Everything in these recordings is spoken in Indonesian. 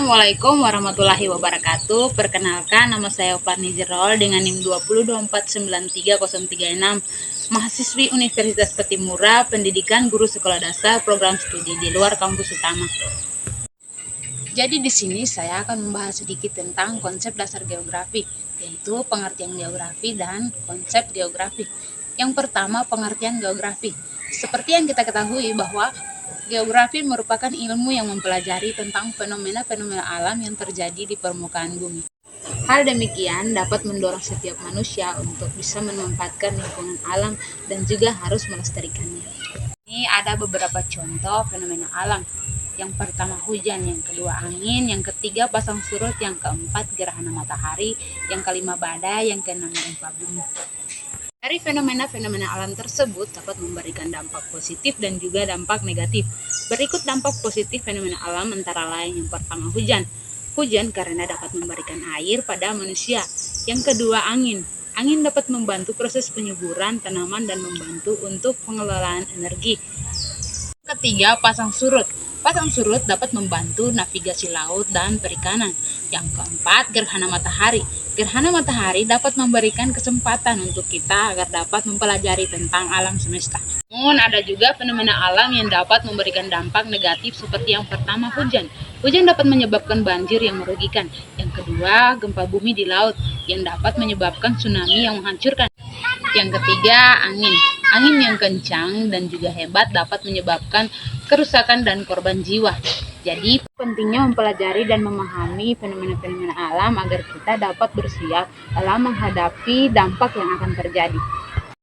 Assalamualaikum warahmatullahi wabarakatuh. Perkenalkan, nama saya Farni Jerol dengan NIM 2024930336, mahasiswi Universitas Petimura, Pendidikan Guru Sekolah Dasar, Program Studi di luar kampus utama. Jadi di sini saya akan membahas sedikit tentang konsep dasar geografi, yaitu pengertian geografi dan konsep geografi. Yang pertama, pengertian geografi. Seperti yang kita ketahui bahwa geografi merupakan ilmu yang mempelajari tentang fenomena-fenomena alam yang terjadi di permukaan bumi. Hal demikian dapat mendorong setiap manusia untuk bisa memanfaatkan lingkungan alam dan juga harus melestarikannya. Ini ada beberapa contoh fenomena alam. Yang pertama hujan, yang kedua angin, yang ketiga pasang surut, yang keempat gerhana matahari, yang kelima badai, yang keenam gempa bumi. Dari fenomena-fenomena alam tersebut dapat memberikan dampak positif dan juga dampak negatif. Berikut dampak positif fenomena alam antara lain. Yang pertama hujan. Hujan karena dapat memberikan air pada manusia. Yang kedua angin. Angin dapat membantu proses penyuburan tanaman dan membantu untuk pengelolaan energi. Ketiga, pasang surut. Pasang surut dapat membantu navigasi laut dan perikanan. Yang keempat, gerhana matahari. Gerhana matahari dapat memberikan kesempatan untuk kita agar dapat mempelajari tentang alam semesta. Namun ada juga fenomena alam yang dapat memberikan dampak negatif seperti yang pertama hujan. Hujan dapat menyebabkan banjir yang merugikan. Yang kedua, gempa bumi di laut yang dapat menyebabkan tsunami yang menghancurkan. Yang ketiga, angin. Angin yang kencang dan juga hebat dapat menyebabkan kerusakan dan korban jiwa. Jadi, pentingnya mempelajari dan memahami fenomena-fenomena alam agar kita dapat bersiap dalam menghadapi dampak yang akan terjadi.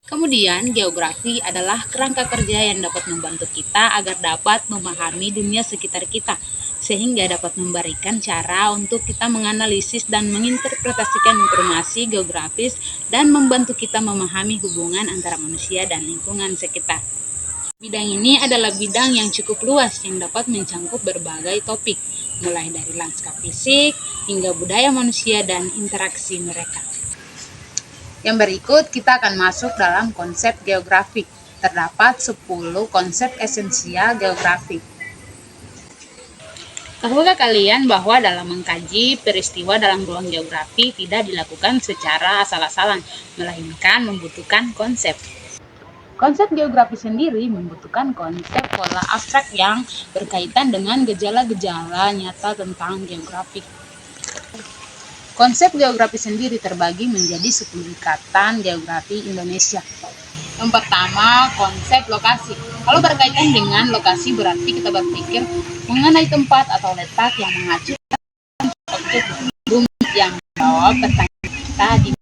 Kemudian, geografi adalah kerangka kerja yang dapat membantu kita agar dapat memahami dunia sekitar kita, sehingga dapat memberikan cara untuk kita menganalisis dan menginterpretasikan informasi geografis dan membantu kita memahami hubungan antara manusia dan lingkungan sekitar. Bidang ini adalah bidang yang cukup luas yang dapat mencangkup berbagai topik, mulai dari lanskap fisik hingga budaya manusia dan interaksi mereka. Yang berikut kita akan masuk dalam konsep geografi. Terdapat 10 konsep esensial geografi. Tahukah kalian bahwa dalam mengkaji peristiwa dalam ruang geografi tidak dilakukan secara asal-asalan, melainkan membutuhkan konsep. Konsep geografi sendiri membutuhkan konsep pola abstrak yang berkaitan dengan gejala-gejala nyata tentang geografi. Konsep geografi sendiri terbagi menjadi 10 ikatan geografi Indonesia. Yang pertama, konsep lokasi. Kalau berkaitan dengan lokasi berarti kita berpikir mengenai tempat atau letak yang mengacu objek bumi yang menjawab pertanyaan kita di.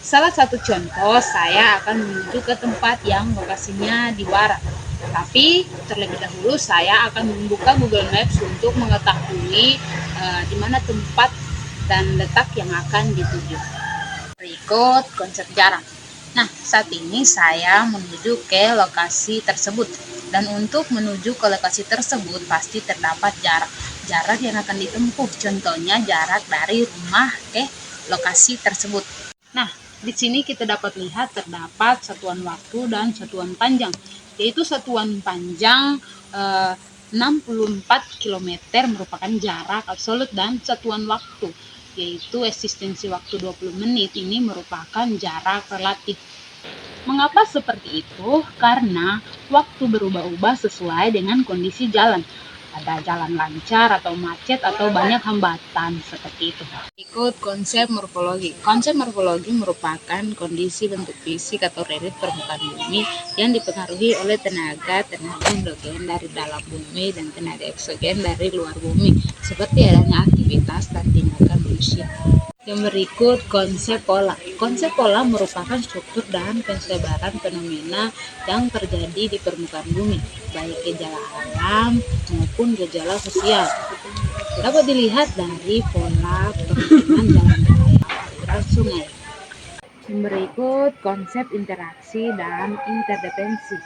Salah satu contoh, saya akan menuju ke tempat yang lokasinya di barat. Tapi terlebih dahulu saya akan membuka Google Maps untuk mengetahui di mana tempat dan letak yang akan dituju. Berikut konsep jarak. Nah, saat ini saya menuju ke lokasi tersebut. Dan untuk menuju ke lokasi tersebut pasti terdapat jarak. Jarak yang akan ditempuh, contohnya jarak dari rumah ke lokasi tersebut. Nah, di sini kita dapat lihat terdapat satuan waktu dan satuan panjang, yaitu satuan panjang 64 km merupakan jarak absolut dan satuan waktu, yaitu eksistensi waktu 20 menit ini merupakan jarak relatif. Mengapa seperti itu? Karena waktu berubah-ubah sesuai dengan kondisi jalan. Ada jalan lancar atau macet atau banyak hambatan seperti itu. Ikut konsep morfologi. Konsep morfologi merupakan kondisi bentuk fisik atau relief permukaan bumi yang dipengaruhi oleh tenaga endogen dari dalam bumi dan tenaga eksogen dari luar bumi, seperti adanya aktivitas dan tindakan manusia. Yang berikut konsep pola. Konsep pola merupakan struktur dan pensebaran fenomena yang terjadi di permukaan bumi, baik gejala alam maupun gejala sosial. Dapat dilihat dari pola permukiman jalan raya, aliran sungai. Yang berikut konsep interaksi dan interdependensi,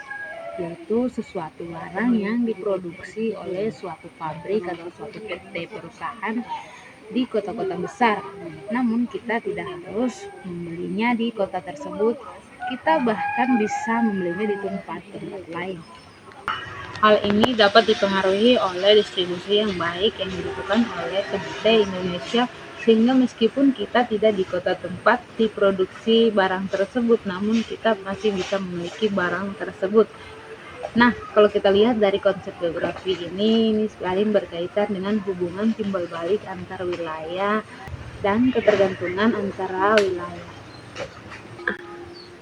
yaitu sesuatu barang yang diproduksi oleh suatu pabrik atau suatu PT perusahaan di kota-kota besar. Namun kita tidak harus membelinya di kota tersebut, kita bahkan bisa membelinya di tempat lain. Hal ini dapat dipengaruhi oleh distribusi yang baik yang dilakukan oleh PT Indonesia, sehingga meskipun kita tidak di kota tempat diproduksi barang tersebut, namun kita masih bisa memiliki barang tersebut. Nah, kalau kita lihat dari konsep geografi ini saling berkaitan dengan hubungan timbal balik antar wilayah dan ketergantungan antara wilayah.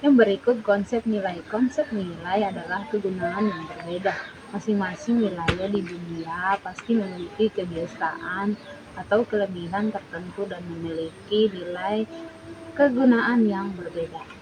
Yang berikut konsep nilai. Konsep nilai adalah kegunaan yang berbeda. Masing-masing wilayah di dunia pasti memiliki kebiasaan atau kelebihan tertentu dan memiliki nilai kegunaan yang berbeda.